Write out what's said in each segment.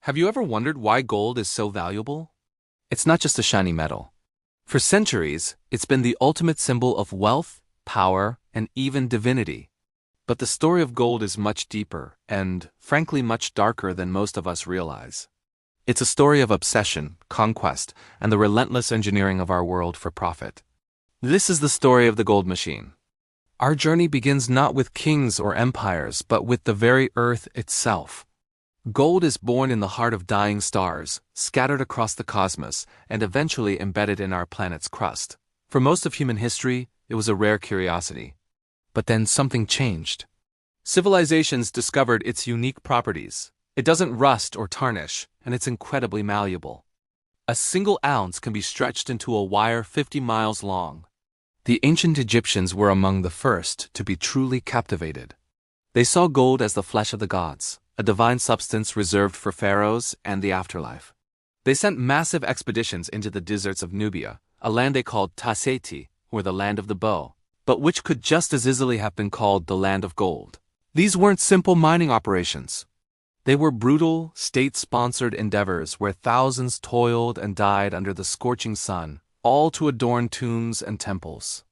Have you ever wondered why gold is so valuable? It's not just a shiny metal. For centuries, it's been the ultimate symbol of wealth, power, and even divinity. But the story of gold is much deeper and, frankly, much darker than most of us realize. It's a story of obsession, conquest, and the relentless engineering of our world for profit. This is the story of the gold machine. Our journey begins not with kings or empires, but with the very earth itself. Gold is born in the heart of dying stars, scattered across the cosmos, and eventually embedded in our planet's crust. For most of human history, it was a rare curiosity. But then something changed. Civilizations discovered its unique properties. It doesn't rust or tarnish, and it's incredibly malleable. A single ounce can be stretched into a wire 50 miles long. The ancient Egyptians were among the first to be truly captivated. They saw gold as the flesh of the gods, a divine substance reserved for pharaohs and the afterlife. They sent massive expeditions into the deserts of Nubia, a land they called Taseti, or the land of the bow, but which could just as easily have been called the land of gold. These weren't simple mining operations. They were brutal, state-sponsored endeavors where thousands toiled and died under the scorching sun, all to adorn tombs and temples.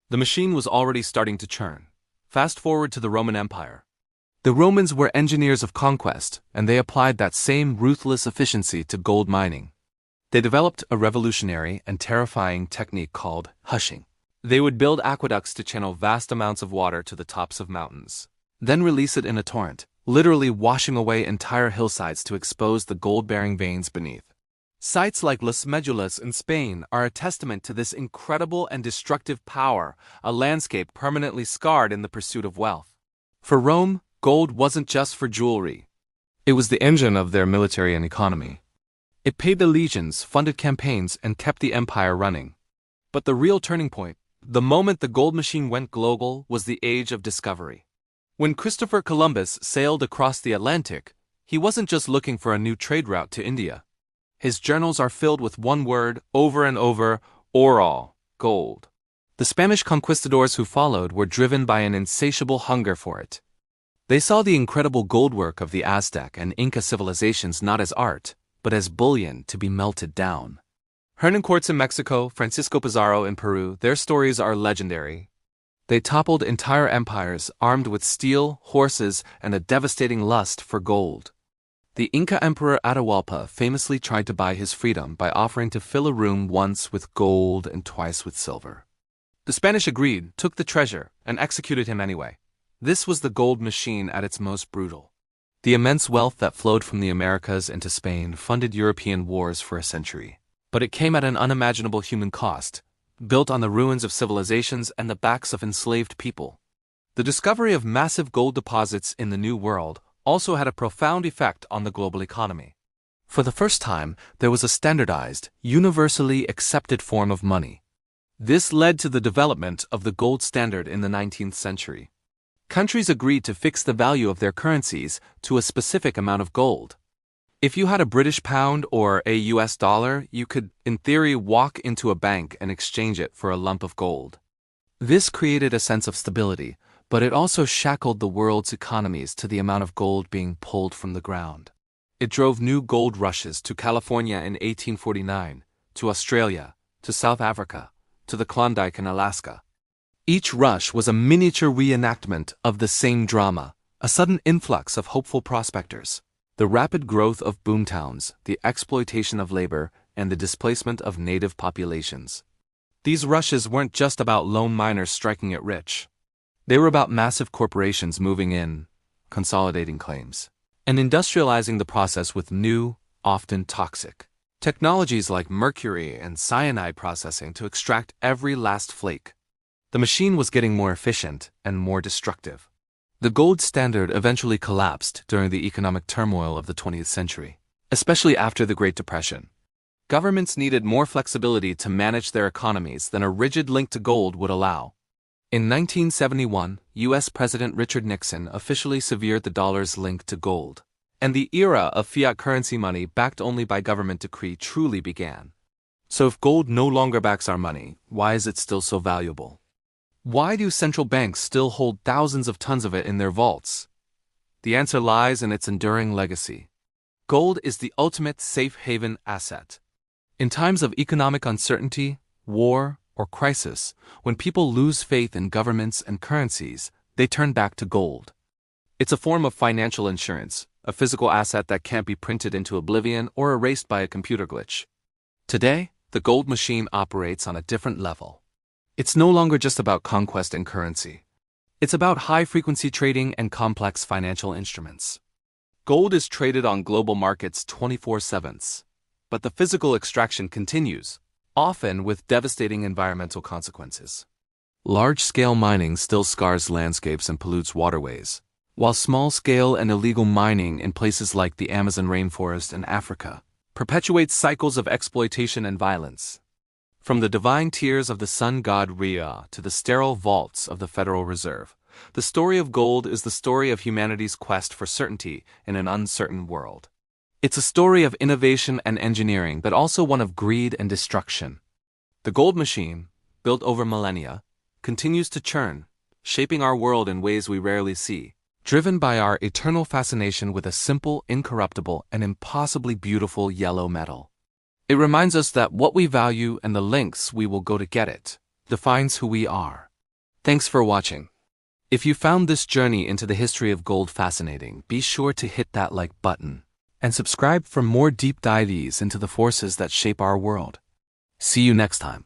The machine was already starting to churn. Fast forward to the Roman Empire. The Romans were engineers of conquest, and they applied that same ruthless efficiency to gold mining. They developed a revolutionary and terrifying technique called hushing. They would build aqueducts to channel vast amounts of water to the tops of mountains, then release it in a torrent, literally washing away entire hillsides to expose the gold-bearing veins beneath. Sites like Las Medulas in Spain are a testament to this incredible and destructive power, a landscape permanently scarred in the pursuit of wealth. For Rome, gold wasn't just for jewelry. It was the engine of their military and economy. It paid the legions, funded campaigns, and kept the empire running. But the real turning point, the moment the gold machine went global, was the age of discovery. When Christopher Columbus sailed across the Atlantic, he wasn't just looking for a new trade route to India. His journals are filled with one word, over and over, oro, gold. The Spanish conquistadors who followed were driven by an insatiable hunger for it. They saw the incredible goldwork of the Aztec and Inca civilizations not as art, but as bullion to be melted down. Hernan Cortes in Mexico, Francisco Pizarro in Peru, their stories are legendary. They toppled entire empires armed with steel, horses, and a devastating lust for gold. The Inca Emperor Atahualpa famously tried to buy his freedom by offering to fill a room once with gold and twice with silver. The Spanish agreed, took the treasure, and executed him anyway. This was the gold machine at its most brutal. The immense wealth that flowed from the Americas into Spain funded European wars for a century. But it came at an unimaginable human cost, built on the ruins of civilizations and the backs of enslaved people. The discovery of massive gold deposits in the New World also had a profound effect on the global economy. For the first time, there was a standardized, universally accepted form of money. This led to the development of the gold standard in the 19th century. Countries agreed to fix the value of their currencies to a specific amount of gold. If you had a British pound or a US dollar, you could, in theory, walk into a bank and exchange it for a lump of gold. This created a sense of stability, but it also shackled the world's economies to the amount of gold being pulled from the ground. It drove new gold rushes to California in 1849, to Australia, to South Africa, to the Klondike in Alaska. Each rush was a miniature reenactment of the same drama, a sudden influx of hopeful prospectors, the rapid growth of boomtowns, the exploitation of labor, and the displacement of native populations. These rushes weren't just about lone miners striking it rich. They were about massive corporations moving in, consolidating claims, and industrializing the process with new, often toxic technologies like mercury and cyanide processing to extract every last flake. The machine was getting more efficient and more destructive. The gold standard eventually collapsed during the economic turmoil of the 20th century, especially after the Great Depression. Governments needed more flexibility to manage their economies than a rigid link to gold would allow. In 1971, U.S. President Richard Nixon officially severed the dollar's link to gold, and the era of fiat currency money backed only by government decree truly began. So if gold no longer backs our money, why is it still so valuable? Why do central banks still hold thousands of tons of it in their vaults? The answer lies in its enduring legacy. Gold is the ultimate safe haven asset. In times of economic uncertainty, war, or crisis, when people lose faith in governments and currencies, they turn back to gold. It's a form of financial insurance, a physical asset that can't be printed into oblivion or erased by a computer glitch. Today, the gold machine operates on a different level. It's no longer just about conquest and currency. It's about high-frequency trading and complex financial instruments. Gold is traded on global markets 24/7, but the physical extraction continues, often with devastating environmental consequences. Large-scale mining still scars landscapes and pollutes waterways, while small-scale and illegal mining in places like the Amazon rainforest and Africa perpetuates cycles of exploitation and violence. From the divine tears of the sun god Rhea to the sterile vaults of the Federal Reserve, the story of gold is the story of humanity's quest for certainty in an uncertain world. It's a story of innovation and engineering, but also one of greed and destruction. The gold machine, built over millennia, continues to churn, shaping our world in ways we rarely see, driven by our eternal fascination with a simple, incorruptible, and impossibly beautiful yellow metal. It reminds us that what we value and the lengths we will go to get it defines who we are. Thanks for watching. If you found this journey into the history of gold fascinating, be sure to hit that like button and subscribe for more deep dives into the forces that shape our world. See you next time.